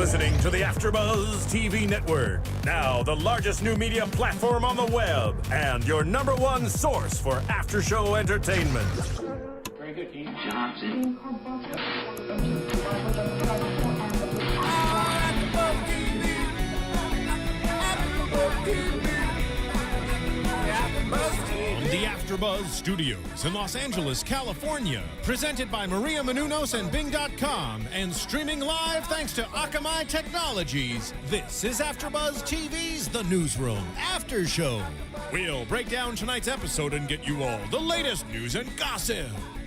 listening to the AFTERBUZZ TV Network, now the largest new media platform on the web, and your #1 source for after-show entertainment. Very good, Keith Johnson. The AFTERBUZZ Studios in Los Angeles, California. Presented by Maria Menounos and Bing.com and streaming live thanks to Akamai Technologies. This is AFTERBUZZ TV's The Newsroom After Show. We'll break down tonight's episode and get you all the latest news and gossip.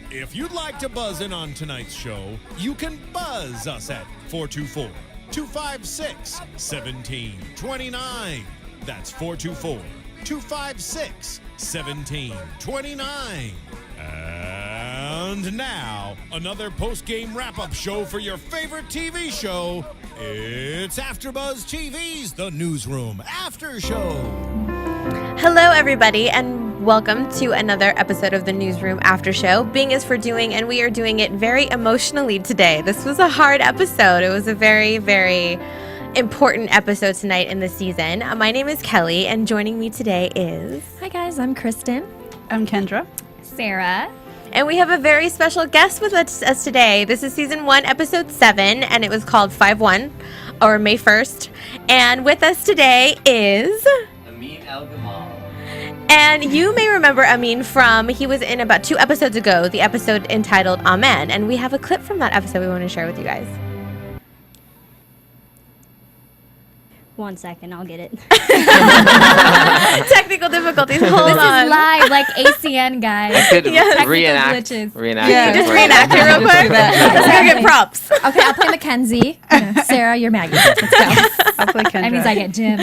If you'd like to buzz in on tonight's show, you can buzz us at 424-256-1729. That's 424-256-1729. And now, another post-game wrap-up show for your favorite TV show. It's AFTERBUZZ TV's The Newsroom After Show. Hello, everybody, and welcome to another episode of The Newsroom After Show. Bing is for doing, and we are doing it very emotionally today. This was a hard episode. It was a very, very important episode tonight in the season. My name is Kelly, and joining me today is... Hi guys, I'm Kristin. I'm Kendra. Sarah. And we have a very special guest with us today. This is season 1, episode 7, and it was called 5/1, or May 1st. And with us today is... Amin El Gamal. And you may remember Amin from, he was in about 2 episodes ago, the episode entitled Amen. And we have a clip from that episode we want to share with you guys. 1 second, I'll get it. Technical difficulties, hold on. This is live, like ACN, guys. I could Yes. reenact. Yeah, it just for reenact it real quick. Let's go get props. Okay, I'll play Mackenzie. Sarah, you're Maggie. Let's go. I'll play Kendra. That means I get Jim.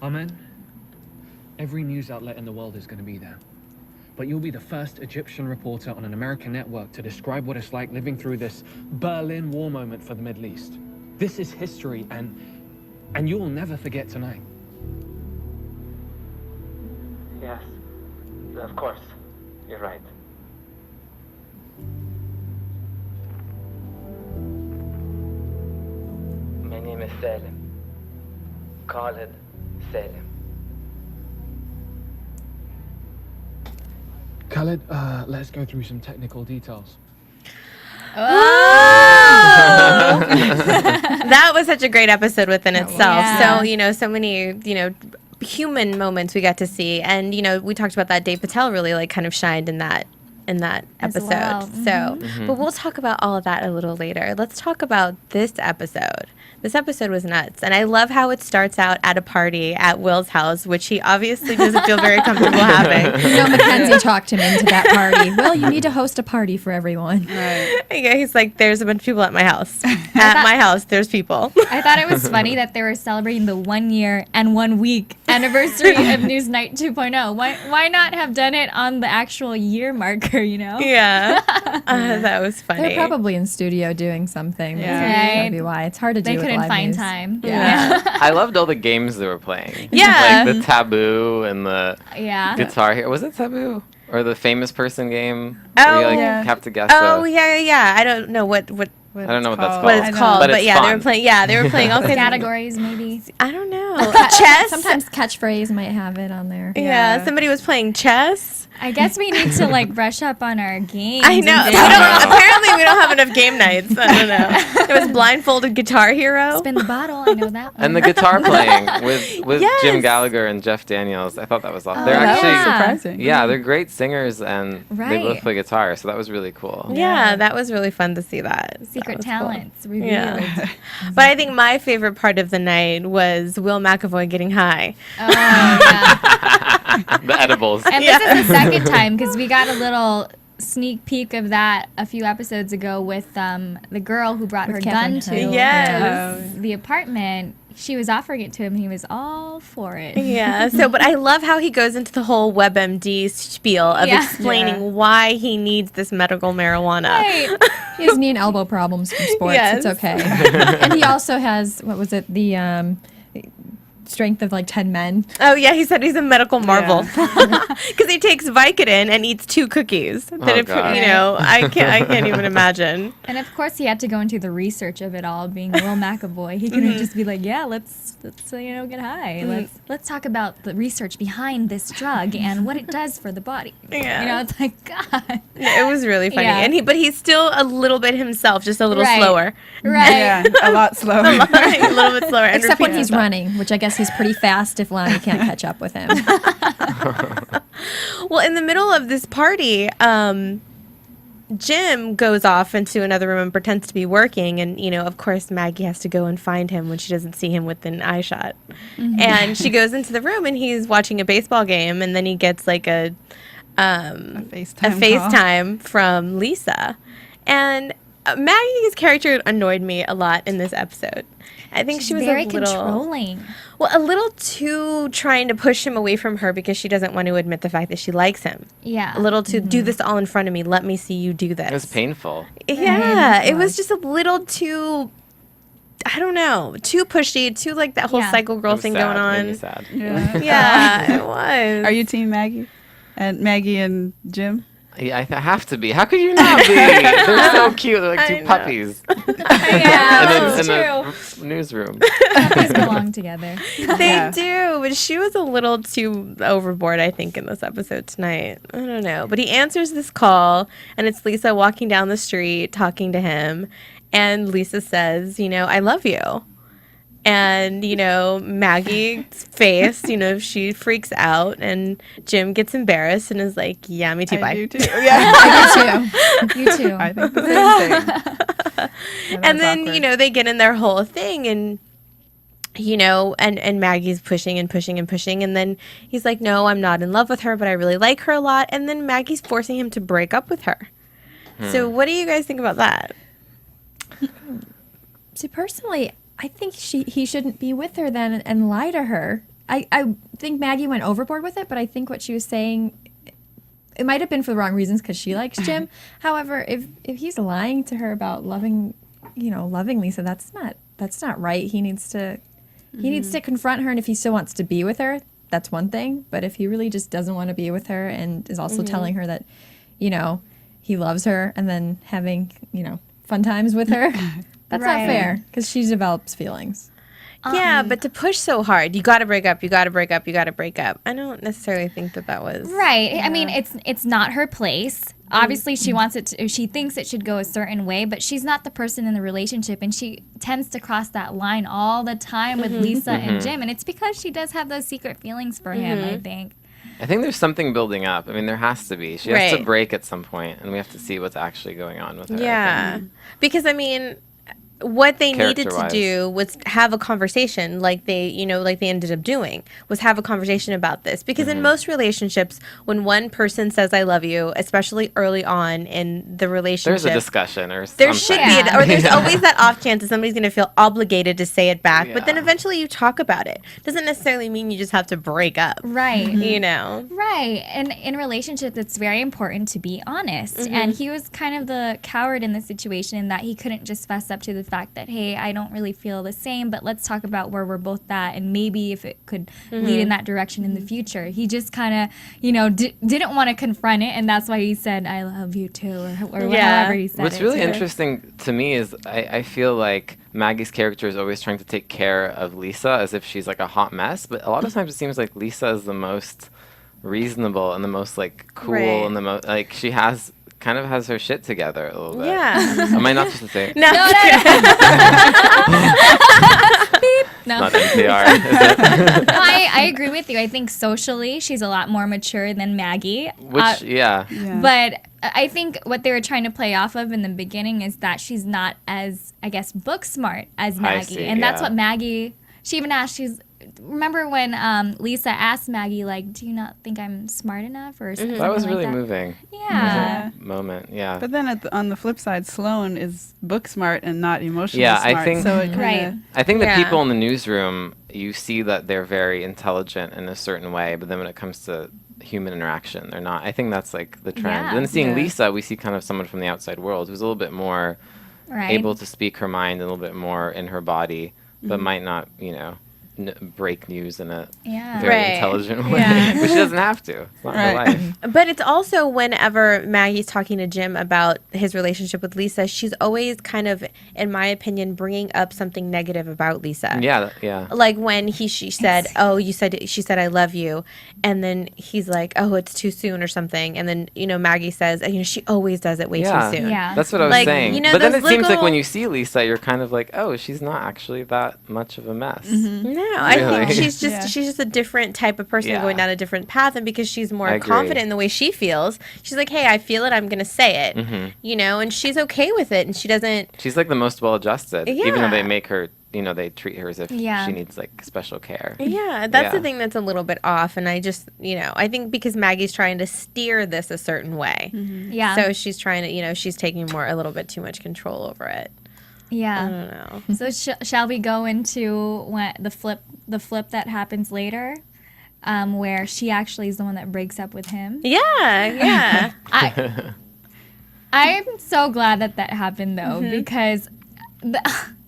Amen. Every news outlet in the world is going to be there. But you'll be the first Egyptian reporter on an American network to describe what it's like living through this Berlin War moment for the Middle East. This is history, and you will never forget tonight. Yes, of course. You're right. My name is Salim. Khalid Salim. Khalid, let's go through some technical details. That was such a great episode within itself. Yeah. So, so many, human moments we got to see. And, we talked about that Dave Patel really kind of shined in that As episode. well. So, but we'll talk about all of that a little later. Let's talk about this episode. This episode was nuts. And I love how it starts out at a party at Will's house, which he obviously doesn't feel very comfortable having. Mackenzie talked him into that party. Well, you need to host a party for everyone. Right. Yeah, he's like, there's a bunch of people at my house. At my house, there's people. I thought it was funny that they were celebrating the 1 year and 1 week anniversary of Newsnight 2.0. Why not have done it on the actual year marker, Yeah. That was funny. They're probably in studio doing something. Yeah. That might be why. It's hard to do They with couldn't live find news. time. Yeah. I loved all the games they were playing. Yeah. Like the Taboo and the Yeah. Guitar Hero. Was it Taboo? Or the Famous Person game? Oh, where you yeah. have to guess. Oh, yeah. I don't know what I don't know what that's called. what it's called, But but it's yeah, fun. they were playing all kinds of Categories, maybe. I don't know. Chess? Sometimes catchphrase might have it on there. Yeah, somebody was playing chess. I guess we need to brush up on our games. I know. and Apparently, we don't have enough game nights. I don't know. It was blindfolded Guitar Hero. Spin the bottle. I know that one. And the guitar playing with Yes. Jim Gallagher and Jeff Daniels. I thought that was awesome. Oh, They're that actually, was surprising. yeah, they're great singers and they Right. both play guitar, so that was really cool. Yeah, that was really fun to see that. That Secret was cool. talents revealed. Yeah. But I think my favorite part of the night was Will McAvoy getting high. Oh, yeah. The edibles. And this is the second time because we got a little sneak peek of that a few episodes ago with the girl who brought her gun Catherine to Hill. Yes. the apartment. She was offering it to him. He was all for it. Yeah. So, but I love how he goes into the whole WebMD spiel of Yeah. explaining why he needs this medical marijuana. Right. He has knee and elbow problems from sports. Yes. It's okay. And he also has, what was it, the strength of like 10 men. Oh yeah, he said he's a medical marvel because he takes Vicodin and eats 2 cookies. That God. you know, I can't even imagine. And of course, he had to go into the research of it all. Being Will McAvoy, he couldn't just be like, "Yeah, let's get high. Let's talk about the research behind this drug and what it does for the body." Yeah. You know, it's like, God. It was really funny, Yeah. but he's still a little bit himself, just a little Right. slower, Right. Yeah, a lot slower. a little bit slower. and Except when repeats he's himself. running, which I guess he's pretty fast if Lonnie can't catch up with him. Well, in the middle of this party, Jim goes off into another room and pretends to be working. And, you know, of course, Maggie has to go and find him when she doesn't see him with an eye shot. And she goes into the room and he's watching a baseball game. And then he gets like a FaceTime from Lisa. And Maggie's character annoyed me a lot in this episode. I think she was very a little controlling. Well, a little too trying to push him away from her because she doesn't want to admit the fact that she likes him. Yeah. A little too do this all in front of me. Let me see you do this. It was painful. Yeah, it was just a little too. I don't know, too pushy, too like that whole Yeah. cycle girl It was thing sad. going Made me on. sad. Yeah. Yeah, it was. Are you team Maggie? And Maggie and Jim? Yeah, I have to be. How could you not be? They're so cute. They're like I 2 know. puppies Yeah, that's in true. a newsroom. Puppies belong together. They Yeah. do, but she was a little too overboard, I think, in this episode tonight. I don't know. But he answers this call, and it's Lisa walking down the street talking to him. And Lisa says, you know, I love you. And, you know, Maggie's face, you know, she freaks out. And Jim gets embarrassed and is like, yeah, me too, bye. I do too. Yeah. I do too. You too. I think the same thing. Yeah, that And was then, awkward. you know, they get in their whole thing and, you know, and Maggie's pushing and pushing and pushing. And then he's like, no, I'm not in love with her, but I really like her a lot. And then Maggie's forcing him to break up with her. So what do you guys think about that? See, personally, I think he shouldn't be with her then and lie to her. I think Maggie went overboard with it, but I think what she was saying, it might have been for the wrong reasons because she likes Jim. However, if he's lying to her about loving Lisa, that's not right. He needs to confront her, and if he still wants to be with her, that's one thing. But if he really just doesn't want to be with her and is also telling her that, you know, he loves her and then having, you know, fun times with her, that's Right. not fair because she develops feelings. Yeah, but to push so hard, you got to break up, you got to break up, you got to break up. I don't necessarily think that was Right. I mean, it's not her place. Obviously, she wants it to, she thinks it should go a certain way, but she's not the person in the relationship, and she tends to cross that line all the time with Lisa and Jim, and it's because she does have those secret feelings for him, I think. I think there's something building up. I mean, there has to be. She has to Right. break at some point, and we have to see what's actually going on with her. I Yeah, think. because I mean, what they needed to Character-wise. do was have a conversation, like they ended up doing, was have a conversation about this. Because in most relationships, when one person says "I love you," especially early on in the relationship, There's a discussion or there something. should be, or there's always that off chance that somebody's going to feel obligated to say it back. But then Yeah. eventually you talk about it. Doesn't necessarily mean you just have to break up. Right. You know. Right. And in relationships, it's very important to be honest. And he was kind of the coward in this situation in that he couldn't just fess up to the fact that, hey, I don't really feel the same, but let's talk about where we're both at and maybe if it could lead in that direction in the future. He just kind of, you know, didn't want to confront it, and that's why he said, I love you too, or Yeah. however he said What's it really to her. interesting to me is I feel like Maggie's character is always trying to take care of Lisa as if she's like a hot mess, but a lot of times it seems like Lisa is the most reasonable and the most like cool Right. and the most like she has her shit together a little bit. Yeah. Am I not supposed to say? No. No. Not NPR. Is it? No, I agree with you. I think socially she's a lot more mature than Maggie. Which Yeah. But I think what they were trying to play off of in the beginning is that she's not as, I guess, book smart as Maggie. see, and that's yeah. what Maggie, she even asked, remember when Lisa asked Maggie, like, do you not think I'm smart enough? Or something That was like really that? moving. Yeah. Moment, yeah. But then on the flip side, Sloane is book smart and not emotionally Yeah, I smart. think- so it Right. kinda, I think the Yeah. people in the newsroom, you see that they're very intelligent in a certain way, but then when it comes to human interaction, they're not. I think that's like the trend. Yeah. Then seeing Yeah. Lisa, we see kind of someone from the outside world who's a little bit more Right. able to speak her mind, a little bit more in her body, but might not, break news in a Yeah. very Right. intelligent way. Yeah. But she doesn't have to. It's not her life. But it's also whenever Maggie's talking to Jim about his relationship with Lisa, she's always kind of, in my opinion, bringing up something negative about Lisa. Yeah, yeah. Like when she said, she said, I love you. And then he's like, oh, it's too soon or something. And then, Maggie says, she always does it way too soon. Yeah. That's what I was Like, saying. But then it those seems like when little- you see Lisa, you're kind of like, oh, she's not actually that much of a mess. No, I think Really? she's just a different type of person Yeah. going down a different path, and because she's I more agree. confident in the way she feels, she's like, hey, I feel it, I'm gonna say it, and she's okay with it, and she doesn't. She's like the most well-adjusted, even though Yeah. they make her, they treat her as if Yeah. she needs like special care. Yeah, that's the Yeah. thing that's a little bit off, and I just, I think because Maggie's trying to steer this a certain way, Yeah. so she's trying to, she's taking a little bit too much control over it. I Yeah. don't know. So shall we go into the flip that happens later, where she actually is the one that breaks up with him? Yeah. I'm so glad that happened though, because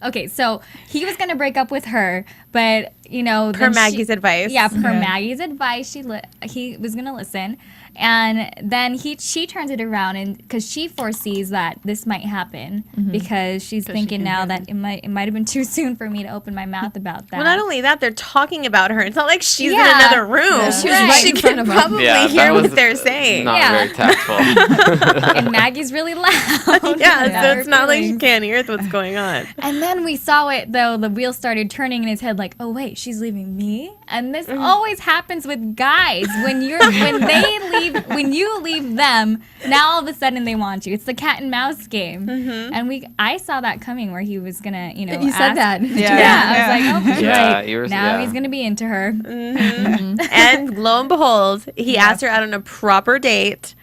okay, so he was gonna break up with her, but Per Maggie's advice. Yeah, per Maggie's advice, he was gonna listen, and then she turns it around, and because she foresees that this might happen, because she's thinking now that it might have been too soon for me to open my mouth about that. Well, not only that, they're talking about her. It's not like she's Yeah. in another room. Yeah. She was right in front can of them. probably Yeah, hear that what was they're saying. Not Yeah. very tactful. And Maggie's really loud. So it's not like she feelings. can't hear what's going on. And then we saw it though, the wheel started turning in his head like, oh wait, she's leaving me? And this always happens with guys. When you leave them, now all of a sudden they want you. It's the cat and mouse game. And I saw that coming where he was gonna, You ask- said that. Yeah, I was like, oh, Yeah, right. you were- Now yeah. he's gonna be into her. And lo and behold, he asked her out on a proper date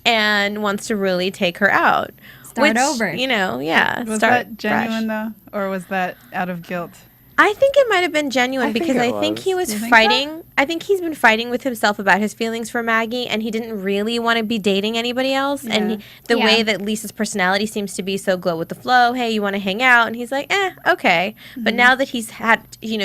and wants to really take her out. Start over. Was that genuine though, or was that out of guilt? I think it might have been genuine because it I think he was You think fighting. I think he's been fighting with himself about his feelings for Maggie, and he didn't really want to be dating anybody else. And the Yeah. way that Lisa's personality seems to be so go with the flow, hey, you want to hang out? And he's like, okay. But now that he's had,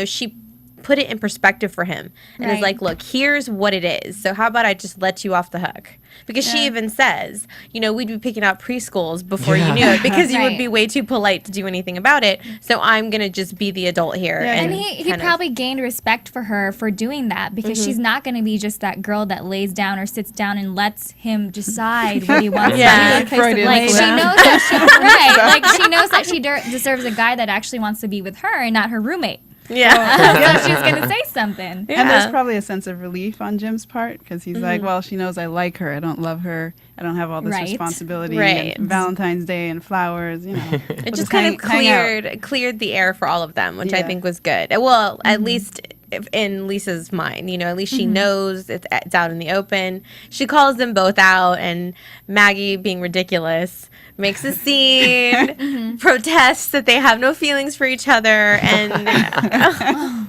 she put it in perspective for him and is Right. like, look, here's what it is. So how about I just let you off the hook? Because she even says, we'd be picking out preschools before you knew it because you would Right. be way too polite to do anything about it. So I'm going to just be the adult here. Yeah, And he kind of- probably gained respect for her for doing that, because she's not going to be just that girl that lays down or sits down and lets him decide what he wants Yeah. to do. Freudian Like she slip. knows that she knows that she deserves a guy that actually wants to be with her and not her roommate. Yeah. So she's going to say something. Yeah. And there's probably a sense of relief on Jim's part because he's like, well, she knows I like her. I don't love her. I don't have all this Right. responsibility. Right. And Valentine's Day and flowers, It just kind of cleared the air for all of them, which I Yeah. think was good. Well, at least in Lisa's mind, at least she knows it's out in the open. She calls them both out, and Maggie, being ridiculous, makes a scene, protests that they have no feelings for each other, and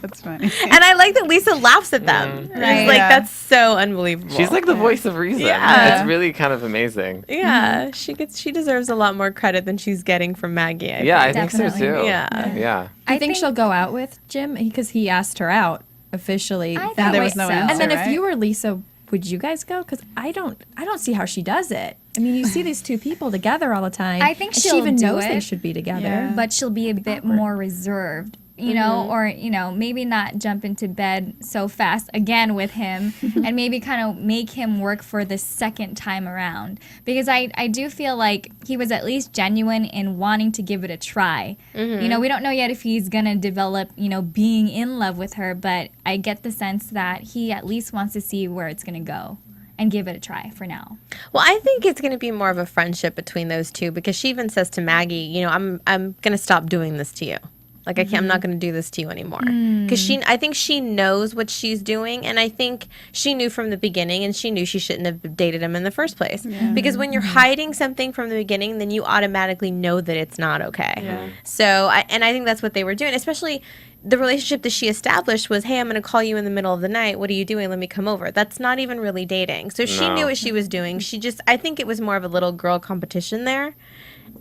That's funny. and I like that Lisa laughs at them. Right. It's like, Yeah. that's so unbelievable. She's like the voice of reason. Yeah. It's really kind of amazing. yeah, she deserves a lot more credit than she's getting from Maggie. I think so Definitely. too. Yeah. Yeah. I think she'll go out with Jim because he asked her out officially. I And there was thought no so. answer. And then if right? you were Lisa, would you guys go? Because I don't see how she does it. I mean, you see these two people together all the time. I think and she'll she even do knows they it. should be together. Yeah. But she'll be a bit more reserved, or maybe not jump into bed so fast again with him, and maybe kind of make him work for the second time around, because I do feel like he was at least genuine in wanting to give it a try. We don't know yet if he's gonna develop being in love with her, but I get the sense that he at least wants to see where it's gonna go and give it a try for now. Well, I think it's going to be more of a friendship between those two, because she even says to Maggie, I'm going to stop doing this to you. Like, I'm not going to do this to you anymore. Because I think she knows what she's doing, and I think she knew from the beginning, and she knew she shouldn't have dated him in the first place. Because when you're hiding something from the beginning, then you automatically know that it's not okay. So, I think that's what they were doing, especially the relationship that she established was, hey, I'm going to call you in the middle of the night. What are you doing? Let me come over. That's not even really dating. So she knew what she was doing. I think it was more of a little girl competition there.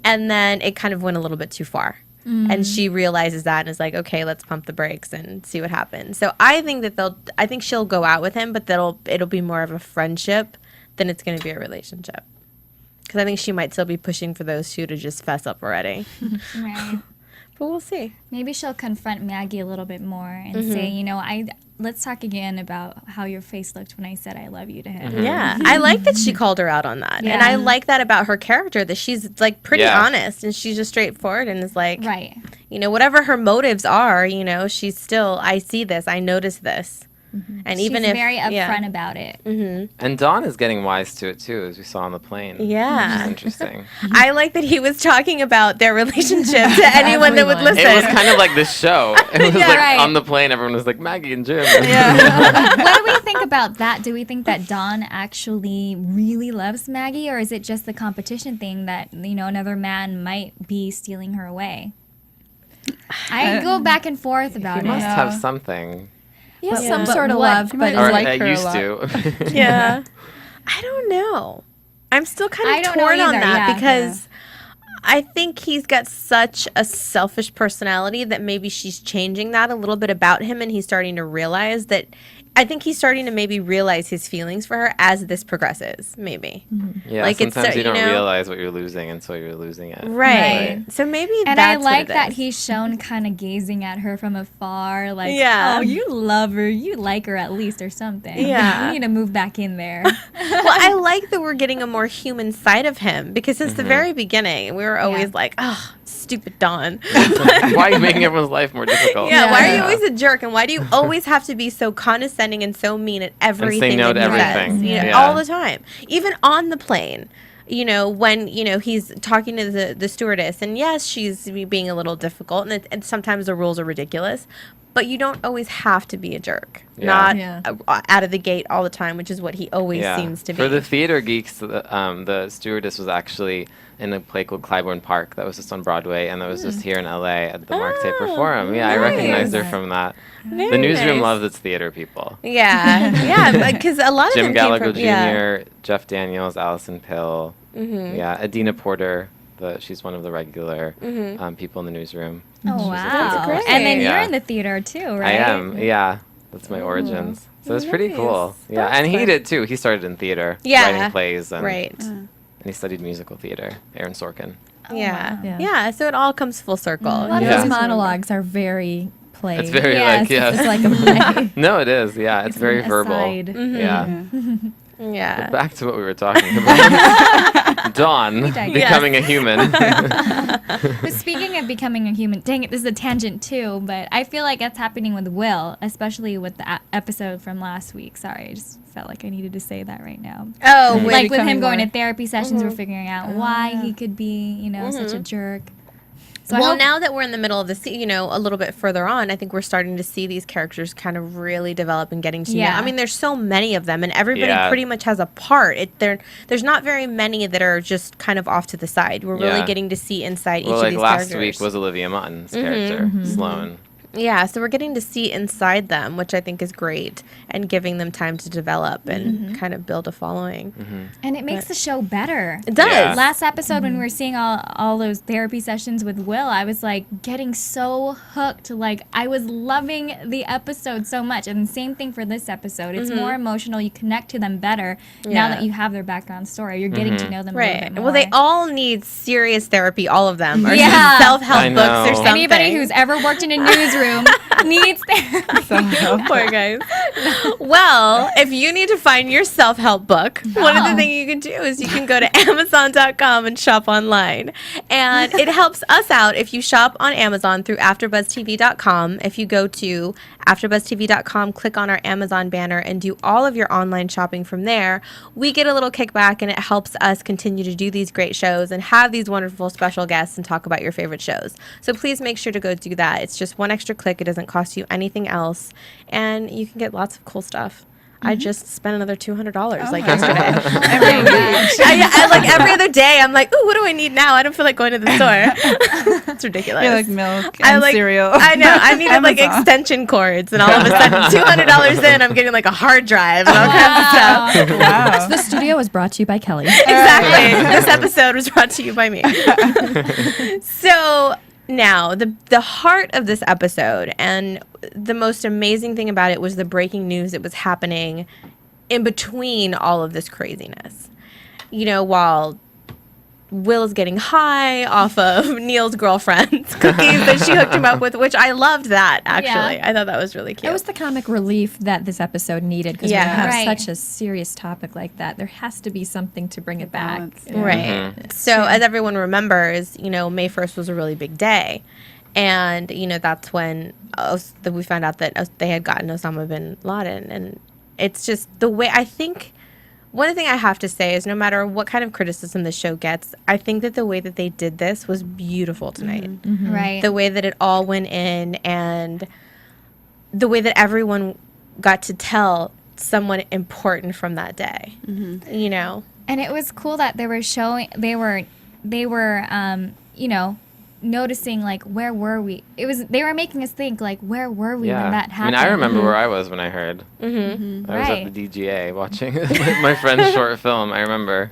And then it kind of went a little bit too far. And she realizes that and is like, okay, let's pump the brakes and see what happens. So I think that I think she'll go out with him, but it'll be more of a friendship than it's going to be a relationship. Because I think she might still be pushing for those two to just fess up already. Right. But we'll see. Maybe she'll confront Maggie a little bit more and say, let's talk again about how your face looked when I said I love you to him. Yeah. I like that she called her out on that. Yeah. And I like that about her character, that she's like pretty Yeah. honest and she's just straightforward and is like, Right. Whatever her motives are, she's still, I see this, I notice this. And even She's if very upfront about it. And Dawn is getting wise to it too, as we saw on the plane. Yeah. Which is interesting. I like that he was talking about their relationship to anyone that would listen. It was kind of like this show. It was like right. on the plane, everyone was like, Maggie and Jim. What do we think about that? Do we think that Dawn actually really loves Maggie, or is it just the competition thing that, another man might be stealing her away? I go back and forth about He it. must have something. Yeah, But- some but sort of what- love, he but might Or like I her a used lot. to. Yeah. I don't know. I'm still kind I of don't know torn on either, that yeah. because I think he's got such a selfish personality that maybe she's changing that a little bit about him, and he's starting to realize that. I think he's starting to maybe realize his feelings for her as this progresses, maybe. Yeah, Like, it's sometimes so- you don't you know- realize what you're losing until you're losing it. Right. So maybe And that's I like what it that is. he's shown kind of gazing at her from afar, like, Yeah. oh, you love her, you like her at least or something. Yeah. You need to move back in there. Well, I like that we're getting a more human side of him because since the very beginning, we were always like, oh, stupid Dawn. Why are you making everyone's life more difficult? Yeah, why are you always a jerk, and why do you always have to be so condescending and so mean at everything no that to he says? everything. Yeah. All the time, even on the plane. When he's talking to the stewardess, and yes, she's being a little difficult, and sometimes the rules are ridiculous, but you don't always have to be a jerk. Not out of the gate all the time, which is what he always seems to be. For the theater geeks, the stewardess was actually in a play called Clybourne Park that was just on Broadway, and that was just here in LA at the Mark Taper Forum. Yeah, I recognized her from that. The newsroom nice. loves its theater people. Yeah, because a lot of Jim them Gallagher came from, Jr., Jeff Daniels, Allison Pill. Yeah, Adina Porter. She's one of the regular people in the newsroom. Oh, wow. That's great. And then Yeah. you're in the theater too, I right? am, yeah. That's my origins. So it's pretty cool. Yeah, That's and he fun. did too. He started in theater, Yeah. writing plays, and, Right. and he studied musical theater. Aaron Sorkin. Yeah. So it all comes full circle. A lot of Yeah. those monologues are very played. It's very Yes. like, yes. It's like a play. No, it is. Yeah, it's very an verbal. aside. Yeah. Yeah. But back to what we were talking about. Dawn digress. becoming a human. But speaking of becoming a human, dang it, this is a tangent too, but I feel like that's happening with Will, especially with the episode from last week. Sorry, I just felt like I needed to say that right now. Oh, Like with him going to therapy sessions, we're figuring out why he could be, such a jerk. So I well, hope- now that we're in the middle of the a little bit further on, I think we're starting to see these characters kind of really develop and getting to know. I mean, there's so many of them, and everybody pretty much has a part. There's not very many that are just kind of off to the side. We're really getting to see inside each of these last characters. week was Olivia Munton's character, Sloane. Yeah, so we're getting to see inside them, which I think is great, and giving them time to develop and kind of build a following. And it makes the show better. It does. Yeah. Last episode, when we were seeing all those therapy sessions with Will, I was like getting so hooked. Like I was loving the episode so much. And same thing for this episode. It's more emotional. You connect to them better now that you have their background story. You're getting to know them a little bit more. Well, they all need serious therapy, all of them. Or Yeah. some self-help I books or know. something. Anybody who's ever worked in a newsroom needs therapy. Poor guys. Well, if you need to find your self-help book, one of the things you can do is you can go to Amazon.com and shop online. And it helps us out if you shop on Amazon through AfterBuzzTV.com. If you go to AfterBuzzTV.com, click on our Amazon banner, and do all of your online shopping from there, we get a little kickback, and it helps us continue to do these great shows and have these wonderful special guests and talk about your favorite shows. So please make sure to go do that. It's just one extra click. It doesn't cost you anything else, and you can get lots of cool stuff. I just spent another $200 yesterday. I like every other day. I'm like, ooh, what do I need now? I don't feel like going to the store. It's ridiculous. You like milk and cereal. I know. I needed like Amazon. extension cords, and all of a sudden, $200 in, I'm getting like a hard drive and all kinds of stuff. Wow. The studio was brought to you by Kelly. Exactly. This episode was brought to you by me. So Now, the heart of this episode and the most amazing thing about it was the breaking news that was happening in between all of this craziness. You know, while Will's getting high off of Neil's girlfriend's cookies that she hooked him up with, which I loved that, actually. Yeah. I thought that was really cute. It was the comic relief that this episode needed because Yeah. when you have Right. such a serious topic like that, there has to be something to bring it back. Balance, Yeah. Right. So, as everyone remembers, you know, May 1st was a really big day. And, you know, that's when we found out that they had gotten Osama bin Laden. And it's just the way, I think, one thing I have to say is no matter what kind of criticism the show gets, I think that the way that they did this was beautiful tonight. Right. The way that it all went in and the way that everyone got to tell someone important from that day, you know? And it was cool that they were you know, noticing like where were we? They were making us think like where were we when that I happened? mean, I remember where I was when I heard. I was Right. at the DGA watching my friend's short film. I remember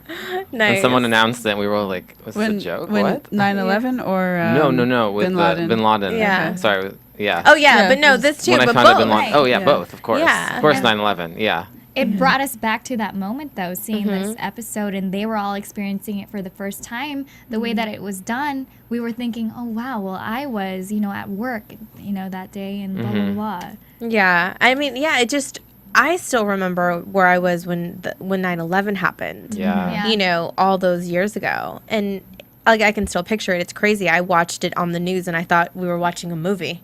Nice. when someone announced it, we were all like, "Was this a joke? When What?" 9/11 or No. With Bin Laden. Bin Laden. Yeah. Sorry. Yeah. Oh, yeah, Yeah, but no, 'cause this too, When I but found out Bin both. Laden. Oh yeah, Yeah. both. Of course. Yeah. Of course. And- 9/11. Yeah. It brought us back to that moment, though, seeing this episode, and they were all experiencing it for the first time. The way that it was done, we were thinking, oh, wow, well, I was, you know, at work, you know, that day, and blah, blah, blah. Yeah. I mean, yeah, it just, I still remember where I was when 9/11 happened. Yeah. Yeah. You know, all those years ago. And like I can still picture it. It's crazy. I watched it on the news and I thought we were watching a movie.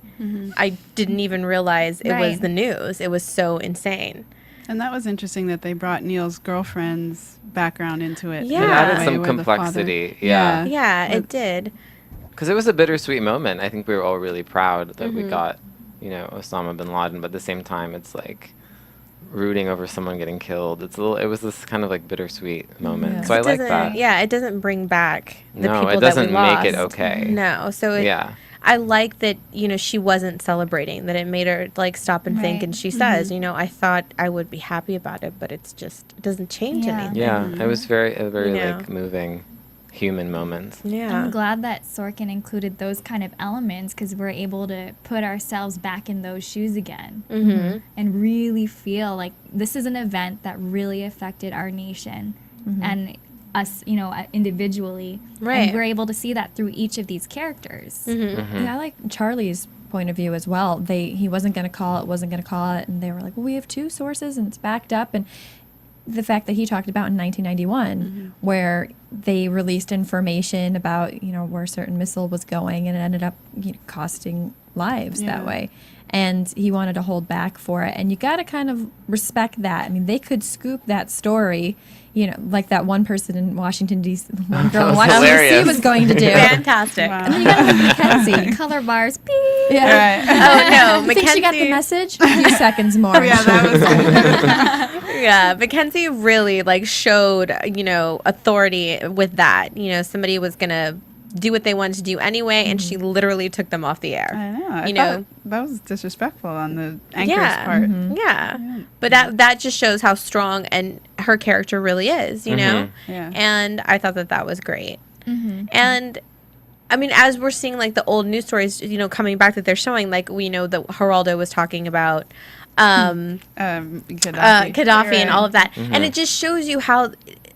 I didn't even realize it was Right. the news. It was so insane. And that was interesting that they brought Neil's girlfriend's background into it. Yeah. It That added way some with the father. complexity. Yeah. Yeah, it did. Because it was a bittersweet moment. I think we were all really proud that we got, you know, Osama bin Laden. But at the same time, it's like rooting over someone getting killed. It was this kind of like bittersweet moment. Yeah. So I like Doesn't- that. Yeah, it doesn't bring back the No, people it that we doesn't make it lost. okay. No, so Yeah. I like that, you know, she wasn't celebrating, that it made her like stop and think. Right. And she says, you know, I thought I would be happy about it, but it's just, it doesn't change Yeah. anything. Yeah. It was a very You know. like moving human moment. Yeah. I'm glad that Sorkin included those kind of elements because we're able to put ourselves back in those shoes again and really feel like this is an event that really affected our nation and us, you know, individually. Right. And we're able to see that through each of these characters. Yeah, I like Charlie's point of view as well. He wasn't going to call it, and they were like, well, we have two sources and it's backed up. And the fact that he talked about in 1991, where they released information about, you know, where a certain missile was going, and it ended up, you know, costing lives that way. And he wanted to hold back for it. And you got to kind of respect that. I mean, they could scoop that story, you know, like that one person in Washington, D.C., one girl in Washington, D.C. hilarious. was going to do. Fantastic. Wow. And then you got to have Mackenzie. Color bars, beep. Yeah. Oh, no. I think she got the message. A few seconds more. Yeah, that was Yeah, Mackenzie really like showed, you know, authority with that. You know, somebody was going to do what they wanted to do anyway, and she literally took them off the air. I know. I You thought know. that was disrespectful on the anchor's Yeah. part. Yeah. But that just shows how strong and her character really is, you know? Yeah. And I thought that was great. And I mean, as we're seeing like the old news stories, you know, coming back that they're showing, like we know that Geraldo was talking about Gaddafi and all of that. And it just shows you how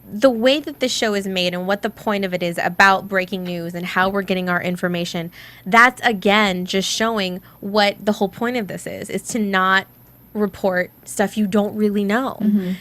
the way that the show is made and what the point of it is about breaking news and how we're getting our information. That's again just showing what the whole point of this is to not report stuff you don't really know.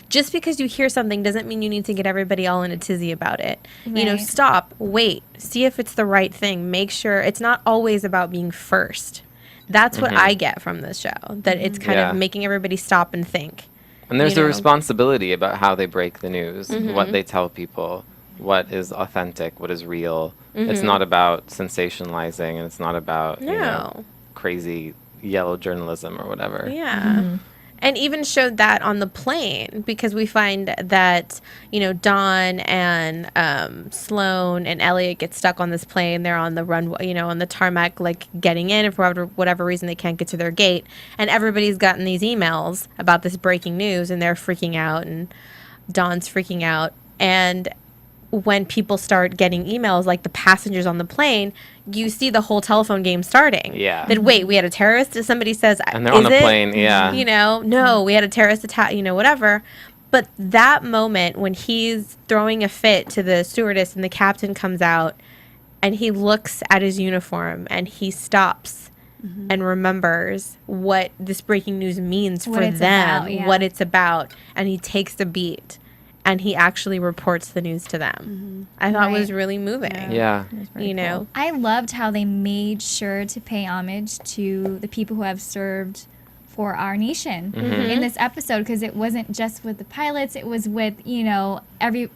Just because you hear something doesn't mean you need to get everybody all in a tizzy about it. You know, Right. stop, wait, see if it's the right thing. Make sure it's not always about being first. That's what I get from this show, that it's kind Yeah. of making everybody stop and think. And there's You a know. responsibility about how they break the news, what they tell people, what is authentic, what is real. It's not about sensationalizing, and it's not about you know, No. crazy yellow journalism or whatever. Yeah. And even showed that on the plane, because we find that, you know, Dawn and Sloane and Elliot get stuck on this plane. They're on the runway, you know, on the tarmac, like getting in, and for whatever reason they can't get to their gate. And everybody's gotten these emails about this breaking news, and they're freaking out, and Dawn's freaking out. And when people start getting emails, like the passengers on the plane, you see the whole telephone game starting. Yeah. That, wait, we had a terrorist? Somebody says, And they're on the plane, yeah. You know, no, we had a terrorist attack, you know, whatever. But that moment when he's throwing a fit to the stewardess and the captain comes out and he looks at his uniform and he stops and remembers what this breaking news means for them, what it's about, and he takes the beat. And he actually reports the news to them. I thought it was really moving. Yeah. You know? I loved how they made sure to pay homage to the people who have served for our nation in this episode, because it wasn't just with the pilots, it was with, you know, the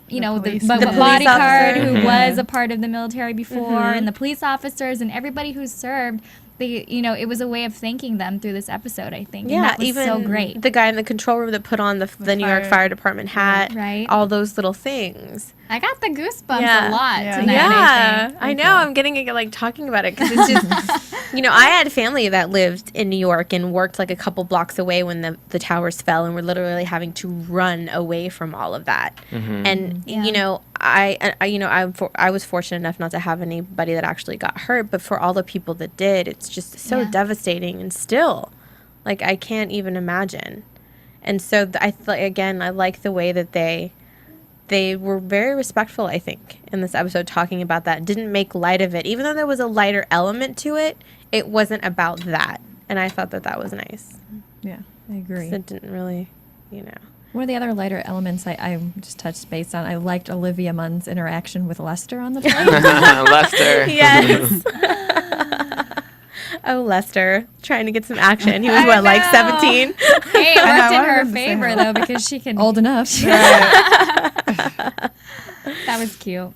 bodyguard who was a part of the military before, and the police officers and everybody who served. They, you know, it was a way of thanking them through this episode, I think. And that was even so great. The guy in the control room that put on the New York Fire Department hat, right? All those little things. I got the goosebumps a lot tonight. Yeah, I know. I'm getting like talking about it because it's just, you know, I had family that lived in New York and worked like a couple blocks away when the towers fell, and we're literally having to run away from all of that. And you know, I was fortunate enough not to have anybody that actually got hurt, but for all the people that did, it's just so devastating. And still, like, I can't even imagine. And so I like the way that they were very respectful, I think, in this episode, talking about that. Didn't make light of it. Even though there was a lighter element to it, it wasn't about that. And I thought that was nice. Yeah, I agree. It didn't really, you know. One of the other lighter elements I just touched base on, I liked Olivia Munn's interaction with Lester on the plane. Lester. Yes. Oh, Lester, trying to get some action. He was, what, like 17? Hey, it worked in her favor, though, because she can... Old enough. That was cute.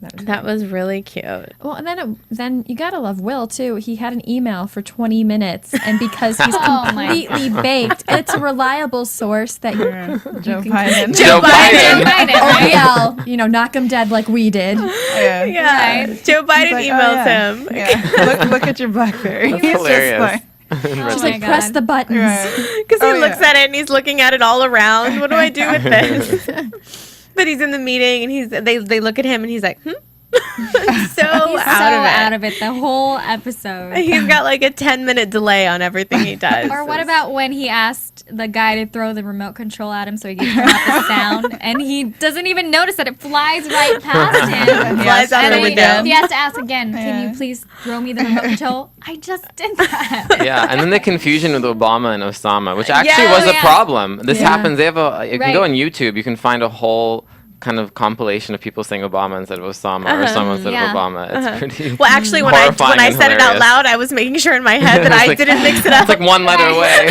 That was really cute. Well, and then you gotta love Will too. He had an email for 20 minutes, and because he's completely baked, it's a reliable source that Joe Biden. Joe Biden. Right? You know, knock him dead like we did. Yeah. Right. Joe Biden emails him. Yeah. Look at your BlackBerry. That's hilarious. She's like, press the buttons. Because he looks at it and he's looking at it all around. What do I do with this? But he's in the meeting and they look at him and he's like, he's out of it the whole episode. He's got like a 10-minute delay on everything he does. Or what about when he asked the guy to throw the remote control at him so he could turn off the sound, and he doesn't even notice that it flies right past him. Flies out the window. He has to ask again, can you please throw me the remote control? I just did that. Yeah, and then the confusion with Obama and Osama, which actually was a problem. This happens. They have you can go on YouTube, you can find a whole kind of compilation of people saying Obama instead of Osama or Osama instead of Obama. It's pretty well, actually, when I said it out loud, I was making sure in my head that I didn't mix it up. It's like one letter away.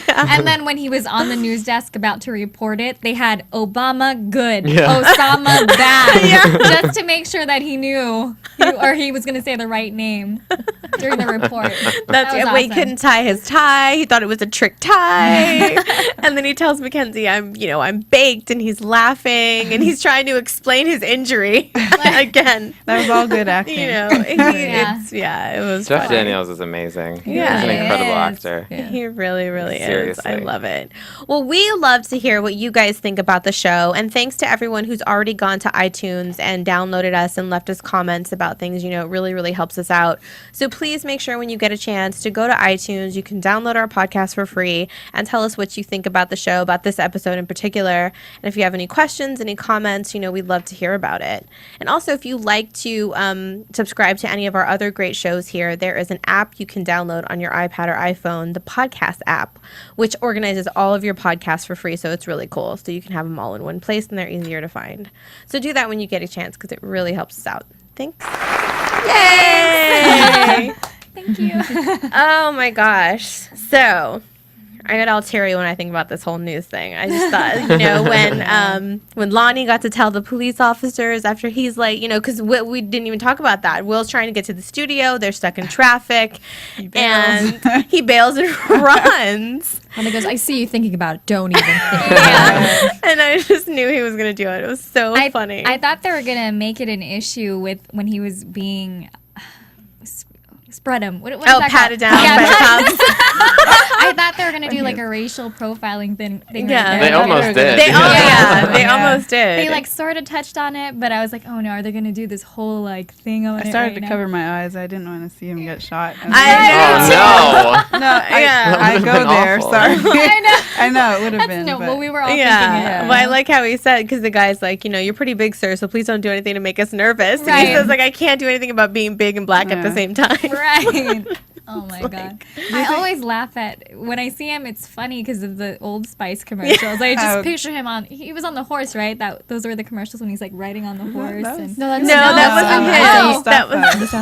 And then when he was on the news desk about to report it, they had Obama good, Osama bad, just to make sure that he knew or he was going to say the right name during the report. That's awesome. He couldn't tie his tie. He thought it was a trick tie. And then he tells Mackenzie, I'm baked, and he's laughing and he's trying to explain his injury again. That was all good acting. You know, it was Jeff funny. Daniels is amazing. Yeah, He's an incredible actor. Yeah. He really, really Seriously. is. I love it. Well, we love to hear what you guys think about the show, and thanks to everyone who's already gone to iTunes and downloaded us and left us comments about things. You know, it really, really helps us out. So please make sure when you get a chance to go to iTunes, you can download our podcast for free and tell us what you think about the show, about this episode in particular. And if you have any questions, any comments, you know, we'd love to hear about it. And also, if you like to subscribe to any of our other great shows here, there is an app you can download on your iPad or iPhone, the podcast app, which organizes all of your podcasts for free. So it's really cool. So you can have them all in one place and they're easier to find. So do that when you get a chance because it really helps us out. Thanks. Yay! Thank you. Oh my gosh. So I get all teary when I think about this whole news thing. I just thought, you know, when Lonnie got to tell the police officers after he's like, you know, because we didn't even talk about that. Will's trying to get to the studio. They're stuck in traffic. And he bails and runs. And he goes, I see you thinking about it. Don't even think about it. And I just knew he was going to do it. It was so funny. I thought they were going to make it an issue with when he was being spread them. What is Oh, that pat called? it down Yeah, by the pat top. I thought they were gonna do like a racial profiling thing. Yeah. right They there. almost did. They almost did. They like sort of touched on it, but I was like, oh no, are they gonna do this whole like thing on it? I started right to now? cover my eyes. I didn't want to see him get shot. Oh no! No, I would've go been there. awful. Sorry. I know. I know it would have That's been. no, but well, we were all Yeah. thinking it. Well, I like how he said, because the guy's like, you're pretty big, sir, so please don't do anything to make us nervous. And he Right. says, like, I can't do anything about being big and black at the Yeah. same time. Right. Oh my god! I always laugh at when I see him. It's funny because of the Old Spice commercials. I just picture him on. He was on the horse, right? Those were the commercials when he's like riding on the horse. And No, that's No, that wasn't him.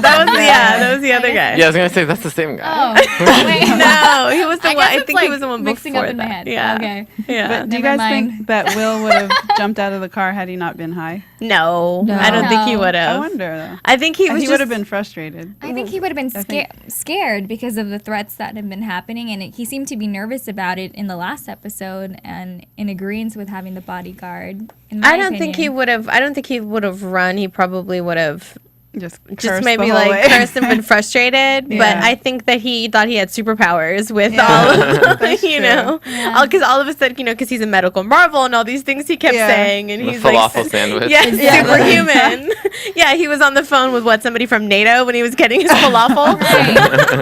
That was the other guy. Yeah, I was gonna say that's the same guy. Oh, wait. No, he was the one. I guess think it's, he like, was the one mixing before up in my that. head. Yeah. Okay. Yeah. But do you Never guys mind. think that Will would have jumped out of the car had he not been high? No, No. I don't think he No. would I have. wonder though. I think he was He just would have been frustrated. I think he would have been scared because of the threats that have been happening, and he seemed to be nervous about it in the last episode and in agreement with having the bodyguard. In my I don't think he opinion. would have. I don't think he would have run. He probably would have Just just cursed maybe the whole like way. cursed and been frustrated. But Yeah. I think that he thought he had superpowers with Yeah. all of That's you true. know, Yeah. because all of a sudden, because he's a medical marvel and all these things he kept Yeah. saying, and The he's like, falafel sandwich. yes, Yeah. superhuman. Yeah, he was on the phone with somebody from NATO when he was getting his falafel. Right. He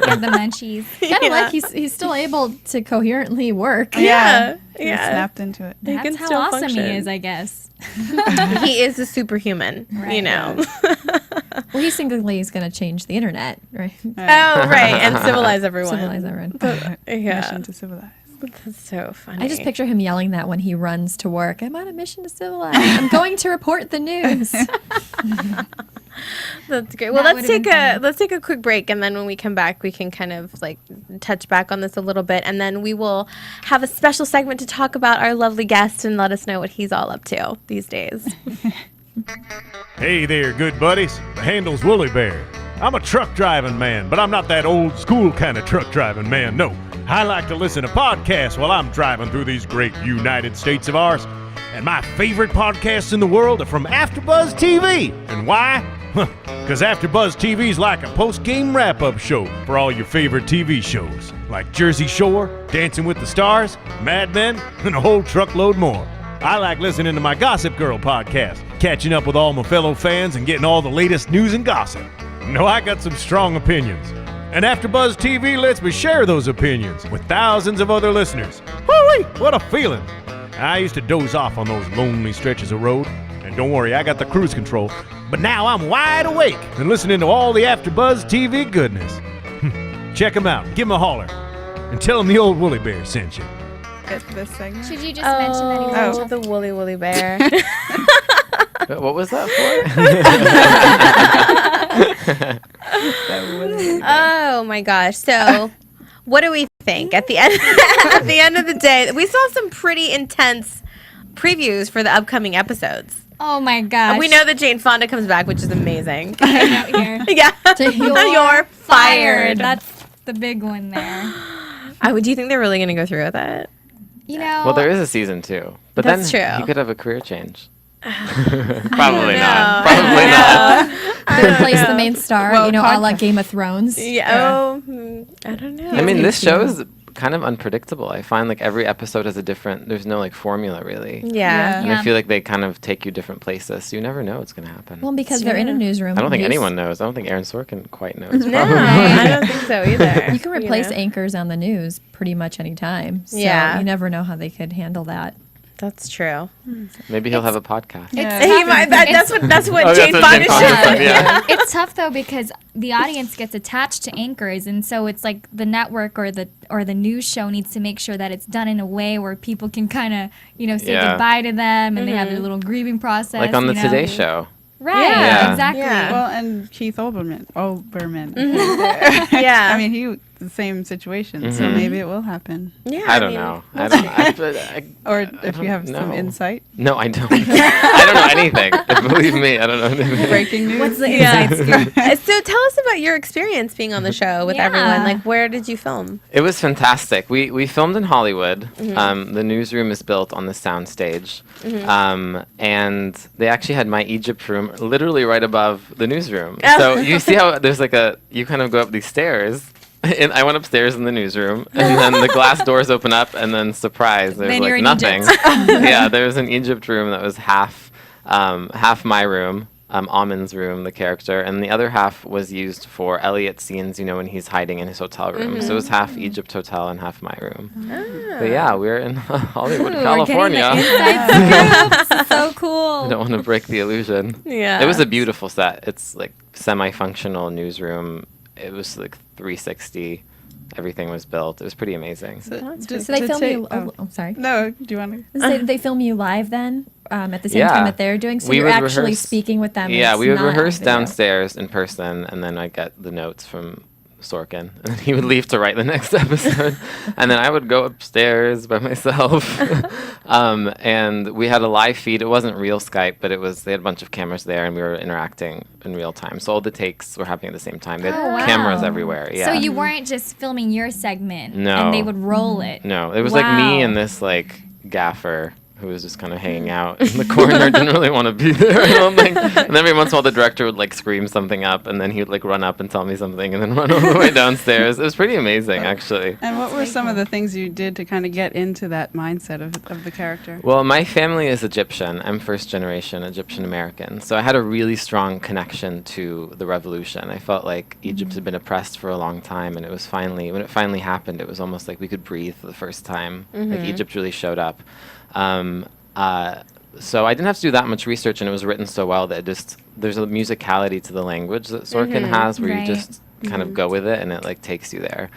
had the munchies. kind of Yeah. like he's still able to coherently work. Yeah, He yeah. snapped into it. He can That's how still awesome function. he is, I guess. He is a superhuman, Right. Well, he's thinking he's going to change the internet, right? Oh, right, and civilize everyone. Civilize everyone. Yeah, Mission to civilize. that's so funny. I just picture him yelling that when he runs to work. I'm on a mission to civilize. I'm going to report the news. That's great. Well, That let's would've take been a let's take a quick break, and then when we come back, we can kind of like touch back on this a little bit, and then we will have a special segment to talk about our lovely guest and let us know what he's all up to these days. Hey there, good buddies. The handle's Woolly Bear. I'm a truck driving man, but I'm not that old school kind of truck driving man. No, I like to listen to podcasts while I'm driving through these great United States of ours. And my favorite podcasts in the world are from AFTERBUZZ TV. And why? Because AFTERBUZZ TV is like a post-game wrap-up show for all your favorite TV shows, like Jersey Shore, Dancing with the Stars, Mad Men, and a whole truckload more. I like listening to my Gossip Girl podcast, catching up with all my fellow fans and getting all the latest news and gossip. No, I got some strong opinions. And AFTERBUZZ TV lets me share those opinions with thousands of other listeners. Woo-wee, what a feeling. I used to doze off on those lonely stretches of road. And don't worry, I got the cruise control. But now I'm wide awake and listening to all the AFTERBUZZ TV goodness. Check them out. Give them a holler. And tell them the old Woolly Bear sent you. This segment. Should you just mention that he's Oh, the woolly bear. What was that for? Oh my gosh! So, what do we think at the end? At the end of the day, we saw some pretty intense previews for the upcoming episodes. Oh my gosh. We know that Jane Fonda comes back, which is amazing. out here. Yeah, you're fired. That's the big one there. Do you think they're really going to go through with it? You know. Well, there is a season 2, but That's then true. he could have a career change. Probably Probably not. Probably not. To replace the main star, Well, a la Game of Thrones. Yeah. Oh, I don't know. I mean, this show is kind of unpredictable. I find like every episode has a different. There's no like formula really. Yeah. And I feel like they kind of take you different places. So you never know what's going to happen. Well, because they're in a newsroom. I don't think news- anyone knows. I don't think Aaron Sorkin quite knows. No, I don't think so either. You can replace know? anchors on the news pretty much any time. So Yeah. you never know how they could handle that. That's true. Maybe he'll have a podcast. He might, that's what Oh, Jane that's what Fonda Jane Fonda should. said, yeah. It's tough though because the audience gets attached to anchors, and so it's like the network or the news show needs to make sure that it's done in a way where people can kind of say Yeah. goodbye to them, and they have their little grieving process. Like on the you know? Today Show. Right? Yeah. Exactly. Yeah. Well, and Keith Olbermann. Yeah. I mean, the same situation, so maybe it will happen. Yeah, I don't know. I don't, Or if you have some insight. No, I don't. I don't know anything. Believe me, I don't know anything. Breaking news. What's the inside scoop? So tell us about your experience being on the show with everyone. Like, where did you film? It was fantastic. We filmed in Hollywood. The newsroom is built on the soundstage. And they actually had my Egypt room literally right above the newsroom. So you see how there's like you kind of go up these stairs. And I went upstairs in the newsroom, and then the glass doors open up, and then surprise, there's like nothing. Yeah, there was an Egypt room that was half my room, Amin's room, the character, and the other half was used for Elliot's scenes, you know, when he's hiding in his hotel room. So it was half Egypt hotel and half my room. But yeah, we're in Hollywood, California. So cool. I don't want to break the illusion. Yeah. It was a beautiful set. It's like semi-functional newsroom. It was like 360. Everything was built. It was pretty amazing. So they film you. I'm sorry. No, do you want to? So did they film you live then at the same time that they're doing? So you're actually speaking with them. Yeah, we would rehearse downstairs in person, and then I'd get the notes from Sorkin, and then he would leave to write the next episode, and then I would go upstairs by myself. And we had a live feed. It wasn't real Skype, but they had a bunch of cameras there, and we were interacting in real time. So all the takes were happening at the same time. They had cameras everywhere. Yeah. So you weren't just filming your segment, no, and they would roll it. No, it was like me and this like gaffer who was just kind of hanging out in the corner, didn't really want to be there, I don't think. And then every once in a while the director would like scream something up, and then he would like run up and tell me something, and then run all the way downstairs. It was pretty amazing, actually. And what were some of the things you did to kind of get into that mindset of the character? Well, my family is Egyptian. I'm first generation Egyptian American. So I had a really strong connection to the revolution. I felt like Egypt had been oppressed for a long time, and it was when it finally happened, it was almost like we could breathe for the first time. Like Egypt really showed up. So I didn't have to do that much research, and it was written so well that there's a musicality to the language that Sorkin has, where you just kind of go with it, and it like takes you there.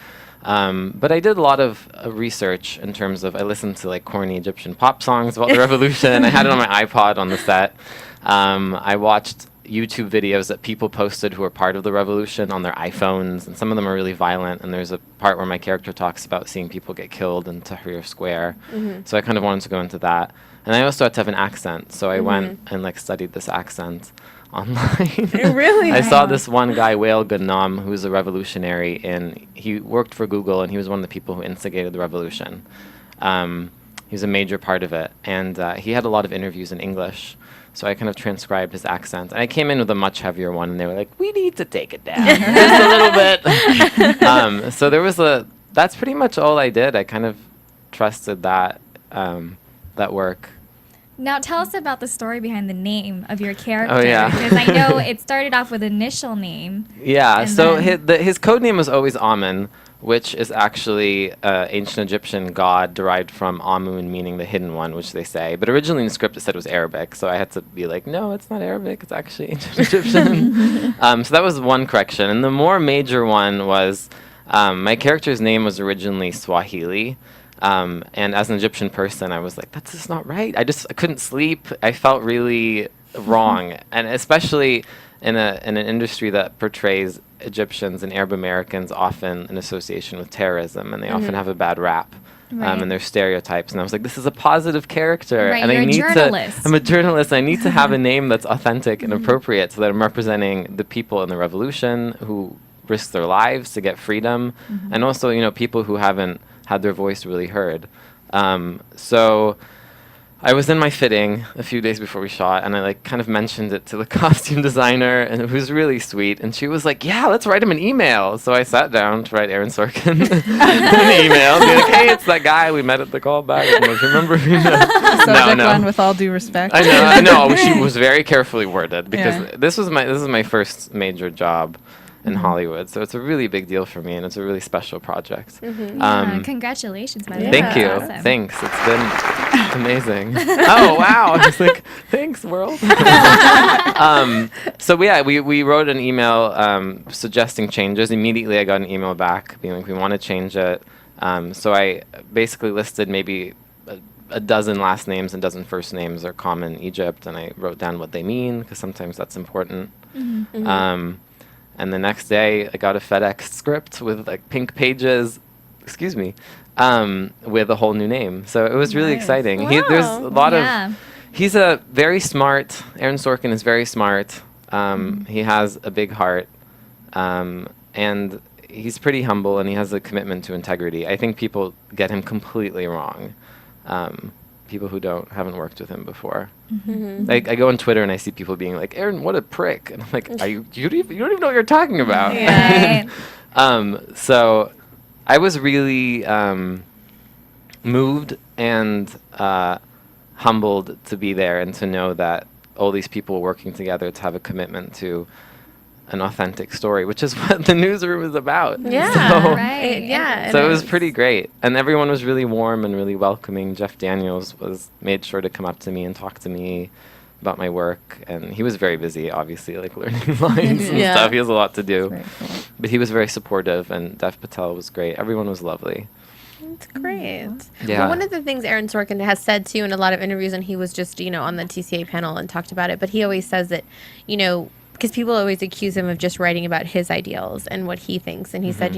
But I did a lot of research in terms of, I listened to like corny Egyptian pop songs about the revolution. I had it on my iPod on the set. I watched YouTube videos that people posted who were part of the revolution on their iPhones, and some of them are really violent, and there's a part where my character talks about seeing people get killed in Tahrir Square. So I kind of wanted to go into that. And I also had to have an accent, so I went and like studied this accent online. Really? I saw this one guy, Wael Ghanem, who's a revolutionary, and he worked for Google, and he was one of the people who instigated the revolution. He was a major part of it, and he had a lot of interviews in English. So I kind of transcribed his accent. And I came in with a much heavier one, and they were like, we need to take it down just a little bit. So that's pretty much all I did. I kind of trusted that work. Now tell us about the story behind the name of your character. Oh, yeah. Because I know it started off with initial name. Yeah, so his code name was always Amin, which is actually ancient Egyptian god derived from Amun, meaning the hidden one, which they say. But originally in the script it said it was Arabic, so I had to be like, no, it's not Arabic, it's actually ancient Egyptian. So that was one correction. And the more major one was my character's name was originally Swahili. And as an Egyptian person, I was like, that's just not right. I couldn't sleep. I felt really wrong. And especially in an industry that portrays Egyptians and Arab Americans often in association with terrorism, and they often have a bad rap. And there's stereotypes, and I was like, this is a positive character, and you're I need a journalist. I'm a journalist. I need to have a name that's authentic and appropriate, so that I'm representing the people in the revolution who risked their lives to get freedom, and also, you know, people who haven't had their voice really heard. So I was in my fitting a few days before we shot, and I like kind of mentioned it to the costume designer, and it was really sweet. And she was like, yeah, let's write him an email. So I sat down to write Aaron Sorkin an email. Be like, hey, it's that guy we met at the callback. I'm like, remember me? Subject line, with all due respect. I know. She was very carefully worded, because this is my first major job in Hollywood, so it's a really big deal for me, and it's a really special project. Congratulations, by the way. Thank you. Awesome. Thanks. It's been amazing. Oh wow! I was like, thanks, world. So yeah, we wrote an email suggesting changes. Immediately, I got an email back being like, we want to change it. So I basically listed maybe a dozen last names and a dozen first names are common in Egypt, and I wrote down what they mean, because sometimes that's important. And the next day, I got a FedEx script with like pink pages, excuse me, with a whole new name. So it was really exciting. Wow. There's a lot of, he's a very smart, Aaron Sorkin is very smart. He has a big heart, and he's pretty humble, and he has a commitment to integrity. I think people get him completely wrong. People who haven't worked with him before. Like I go on Twitter and I see people being like, "Aaron, what a prick," and I'm like, you don't even know what you're talking about." So I was really moved and humbled to be there and to know that all these people working together to have a commitment to an authentic story, which is what the newsroom is about. Yeah, so, right. So it was pretty great, and everyone was really warm and really welcoming. Jeff Daniels made sure to come up to me and talk to me about my work, and he was very busy, obviously, like learning lines and stuff. He has a lot to do, Cool. but he was very supportive, and Dev Patel was great. Everyone was lovely. That's great. Yeah. Well, one of the things Aaron Sorkin has said too in a lot of interviews, and he was just on the TCA panel and talked about it, but he always says that because people always accuse him of just writing about his ideals and what he thinks. And he said,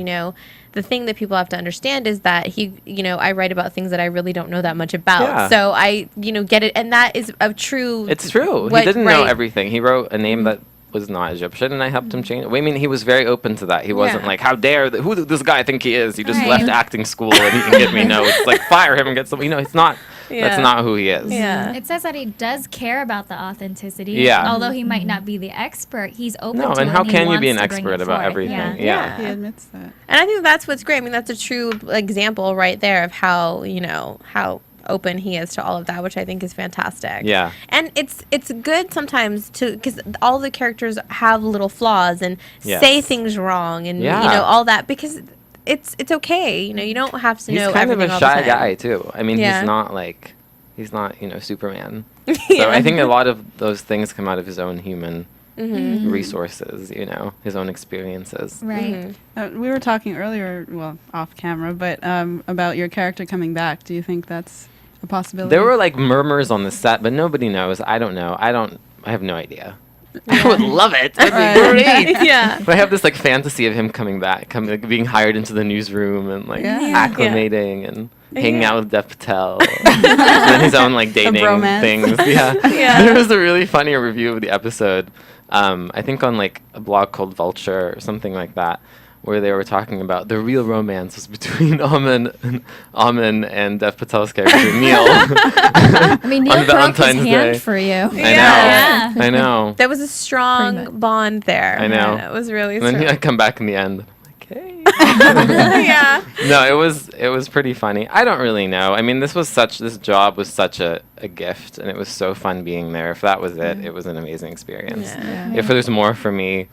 the thing that people have to understand is that I write about things that I really don't know that much about. Yeah. So I, get it. And that is a true. It's true. He didn't know everything. He wrote a name that was not Egyptian, and I helped him change it. I mean, he was very open to that. He wasn't like, how dare, who does this guy think he is? He just left acting school and he can get me notes. Like, fire him and get some, it's not. That's not who he is. Yeah. It says that he does care about the authenticity. Yeah. Although he might not be the expert, he's open to it. And how he can you be an wants to bring expert it about forward. everything? Yeah. He admits that. And I think that's what's great. I mean, that's a true example right there of how, how open he is to all of that, which I think is fantastic. Yeah. And it's good sometimes because all the characters have little flaws and say things wrong and all that, because it's okay. You don't have to know everything all the time. He's kind of a shy guy too. I mean, he's not Superman. So I think a lot of those things come out of his own human resources, his own experiences. Right. We were talking earlier, well, off camera, but about your character coming back. Do you think that's a possibility? There were like murmurs on the set, but nobody knows. I don't know. I have no idea. I would love it. That'd be great. Yeah. But I have this like fantasy of him coming back, being hired into the newsroom and like acclimating and hanging out with Dev Patel, and then his own like dating things. There was a really funny review of the episode. I think on like a blog called Vulture or something like that, where they were talking about the real romance was between Amin and Dev Patel's character Neil. I mean, Neil on broke his Valentine's hand Day. for you. I know. There was a strong bond there. I know. It was really And strong. then I come back in the end. I'm like, hey. Yeah. No, it was pretty funny. I don't really know. I mean, this job was such a gift, and it was so fun being there. If that was it was an amazing experience. Yeah. If there's more for me,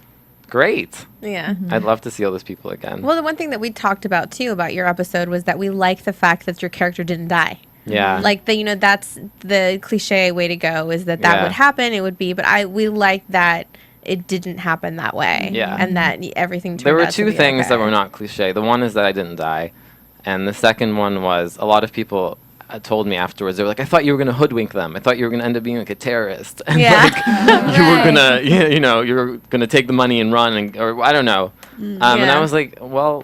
great. Yeah. I'd love to see all those people again. Well, the one thing that we talked about too about your episode was that we like the fact that your character didn't die. Yeah. Like that's the cliche way to go, is that would happen. It would be, but we like that it didn't happen that way. Yeah. And that everything turned There were out to two be things okay. that were not cliche. The one is that I didn't die, and the second one was a lot of people told me afterwards, they were like, I thought you were going to hoodwink them. I thought you were going to end up being like a terrorist. And Yeah. like, you were going to, you were going to take the money and run, or I don't know. And I was like, well,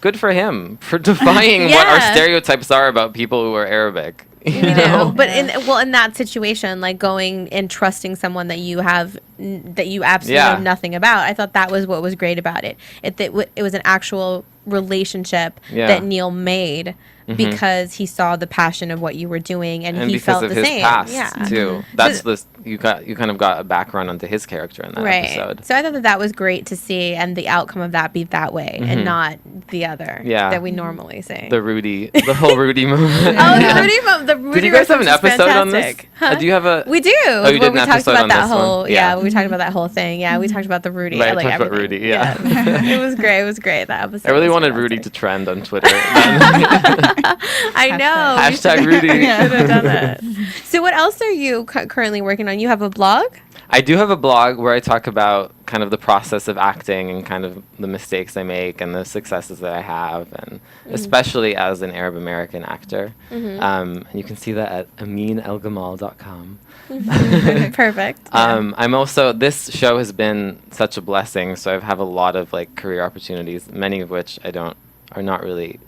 good for him for defying what our stereotypes are about people who are Arabic. You know? But in that situation, like going and trusting someone that you absolutely know nothing about, I thought that was what was great about it. It was an actual relationship that Neil made because he saw the passion of what you were doing, and he felt the same. And because of his past too. That's you kind of got a background onto his character in that episode. So I thought that was great to see, and the outcome of that be that way and not the other that we normally see. The whole Rudy moment. The Rudy moment. The Rudy. Did you guys have an reference is episode on this? fantastic. Huh? Do you have a? We do. Oh, you did an episode on this one. Yeah, we talked about that whole thing. Yeah, we talked about the Rudy. Right, like talked about everything. Rudy. Yeah. It was great. It was great. That episode. I really was wanted fantastic. Rudy to trend on Twitter. I know. Hashtag Rudy. You should have done it. So what else are you currently working on? You have a blog? I do have a blog where I talk about kind of the process of acting and kind of the mistakes I make and the successes that I have, and especially as an Arab American actor. And you can see that at aminelgamal.com. Perfect. I'm also, this show has been such a blessing, so I have a lot of like career opportunities, many of which are not really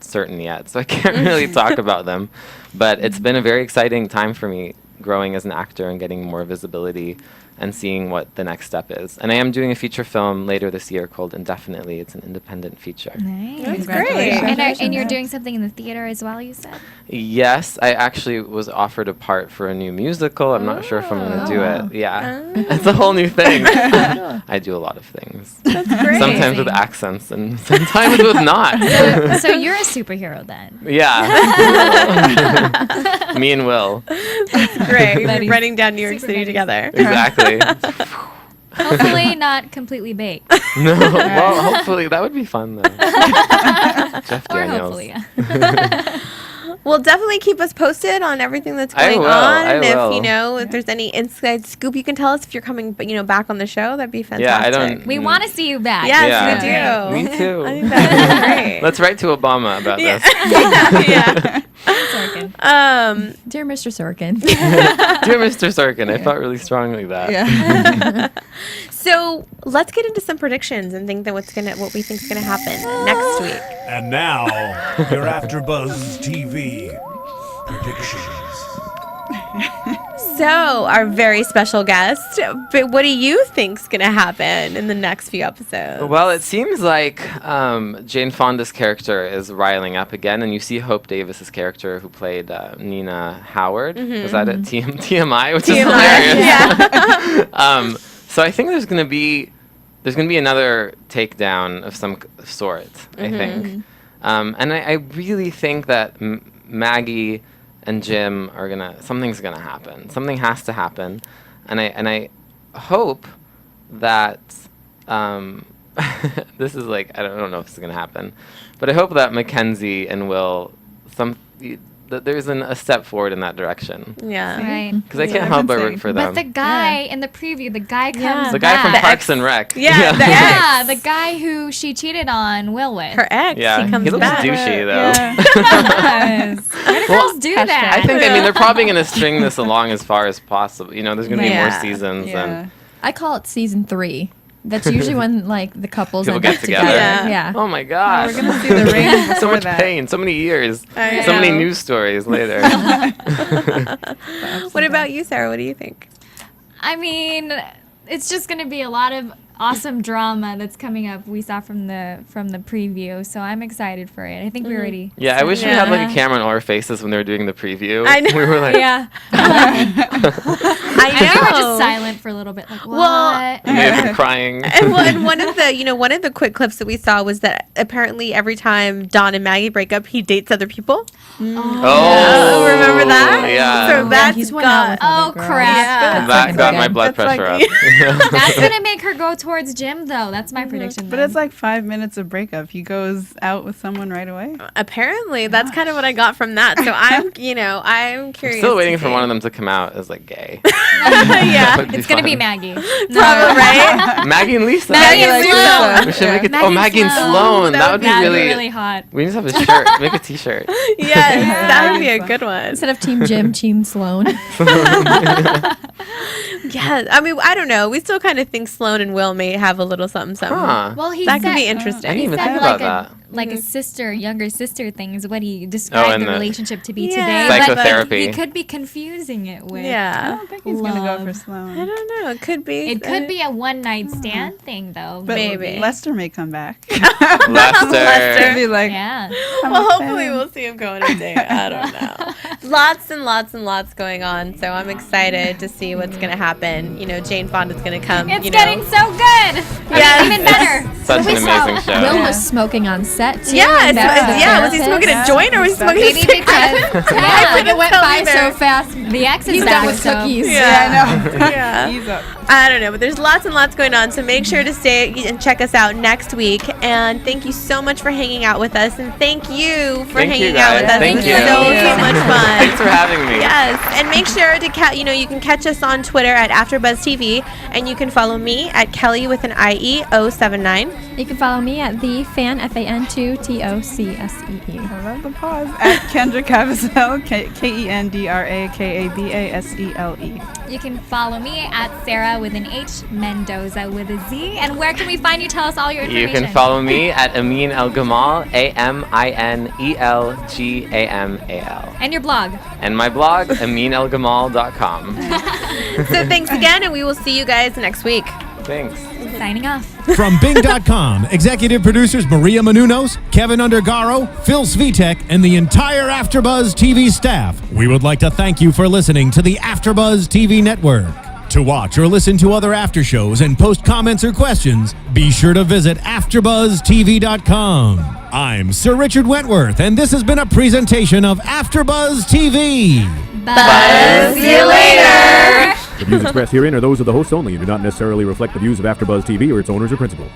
certain yet, so I can't really talk about them. But it's been a very exciting time for me, growing as an actor and getting more visibility and seeing what the next step is. And I am doing a feature film later this year called Indefinitely. It's an independent feature. Nice. That's great. And you're doing something in the theater as well, you said? Yes, I actually was offered a part for a new musical. I'm not sure if I'm going to do it. Yeah. It's a whole new thing. I do a lot of things. That's great. Sometimes with accents and sometimes with not. So you're a superhero then? Yeah. Me and Will. That's great. We're running down New York City together. Exactly. Hopefully not completely baked. No. Well, hopefully. That would be fun, though. Jeff Or Daniels. hopefully, yeah. Well, definitely keep us posted on everything that's I going will, on. I And will. if there's any inside scoop you can tell us if you're coming, back on the show, that'd be fantastic. Yeah, I don't. We want to see you back. Yes, Yeah. we do. Me too. I think that'd be great. Let's write to Obama about this. Yeah. Sorkin. Dear Mr. Sorkin. Dear Mr. Sorkin, I felt really strongly that. Yeah. So let's get into some predictions and think that what we think is gonna happen next week. And now, your AfterBuzz TV predictions. So our very special guest, but what do you think's gonna happen in the next few episodes? Well, it seems like Jane Fonda's character is riling up again, and you see Hope Davis's character, who played Nina Howard. Was that it? TMI, which is hilarious. Yeah. So I think there's gonna be another takedown of some sort. I think, and I really think that Maggie and Jim something's gonna happen. Something has to happen, and I hope that this is like, I don't know if this is gonna happen, but I hope that Mackenzie and Will that there's a step forward in that direction. Yeah. Right. Because I can't help but root for them. But the guy in the preview, the guy comes The guy from back. Parks and Rec. Yeah, the Yeah, ex. the guy who she cheated on Will with. Her ex. Yeah, he comes he looks back. douchey though. Yes. Why do girls do that? I think they're probably going to string this along as far as possible. You know, there's going to be more seasons and I call it season 3. That's usually when like the couples people end get up together. Yeah. Oh my gosh. We're gonna see the ring before so much that. pain, so many years, I so many know. news stories later. What about you, Sarah? What do you think? I mean, it's just going to be a lot of awesome drama that's coming up. We saw from the preview, so I'm excited for it. I think we already. Yeah, I wish we had like a camera on all our faces when they were doing the preview. I know. We were like, Yeah. I I know. We're know. just silent for a little bit. Like, what? Well, and they've been crying. And one of the quick clips that we saw was that apparently every time Don and Maggie break up, he dates other people. Oh, remember that? Yeah. So that's he's went out with Oh, other girls. crap. Yeah. that got my blood That's pressure like- up. That's going to make her go towards Jim, though. That's my prediction. But then. it's like 5 minutes of breakup. He goes out with someone right away. Apparently, that's kind of what I got from that. So I'm curious. Still waiting to for see. one of them to come out as like gay. Yeah. That would It's going to be fun. Maggie. Probably, right? Maggie and Lisa. Maggie and Sloan. We should make it. Maggie Oh, Maggie and Sloan. Sloan. That would be That'd really. be really hot. We need to have a shirt. Make a T-shirt. Yes, that would be a good one. Instead of Team Jim, Team Sloan. Yeah, I mean, I don't know. We still kind of think Sloan and Will may have a little something. Huh. Well, he That said, could be I interesting. didn't he even said think like about that. like a sister, younger sister thing is what he described and the the relationship to be Yeah. today. Psychotherapy. But he could be confusing it with. I Yeah. don't think he's gonna go for I Sloan. don't know. It could be. It could be a one night stand thing, though. But Maybe. Lester may come back. Lester. He'll be like, Yeah. Well, hopefully we'll see him go on a date. I don't know. Lots and lots and lots going on. So I'm excited to see what's going to happen. You know, Jane Fonda's going to come. It's you know. getting so good. Yes. Even better. Such an amazing show. Will was smoking on set too. Yeah, and that was the was he therapist. smoking a joint or was he smoking a Maybe cigarette? because Yeah, like it went tell by either. so fast. the ex is He's back. done with so- cookies. Yeah, I know. Yeah. He's up. I don't know, but there's lots and lots going on. So make sure to stay and check us out next week. And thank you so much for hanging out with us. And thank you for Thank you, hanging out with guys. us. Thank It was you. so much fun. Thanks for having me. Yes. And make sure to you can catch us on Twitter at AfterBuzz TV, and you can follow me at Kellie with an IE079. You can follow me at the fan FAN2TOCSEE. I love the pause. At Kendra Kabasele, KendraKabasele. You can follow me at Sarah with an H, Mendoza with a Z. And where can we find you? Tell us all your You information. can follow me at Amin El Gamal, AMINELGAMAL. And your blog. And my blog, aminelgamal.com. So thanks again, and we will see you guys next week. Thanks. Signing off. From Bing.com, executive producers Maria Menounos, Kevin Undergaro, Phil Svitek, and the entire AfterBuzz TV staff, we would like to thank you for listening to the AfterBuzz TV network. To watch or listen to other after shows and post comments or questions, be sure to visit AfterBuzzTV.com. I'm Sir Richard Wentworth, and this has been a presentation of AfterBuzz TV. Buzz you later. The views expressed herein are those of the hosts only and do not necessarily reflect the views of AfterBuzz TV or its owners or principals.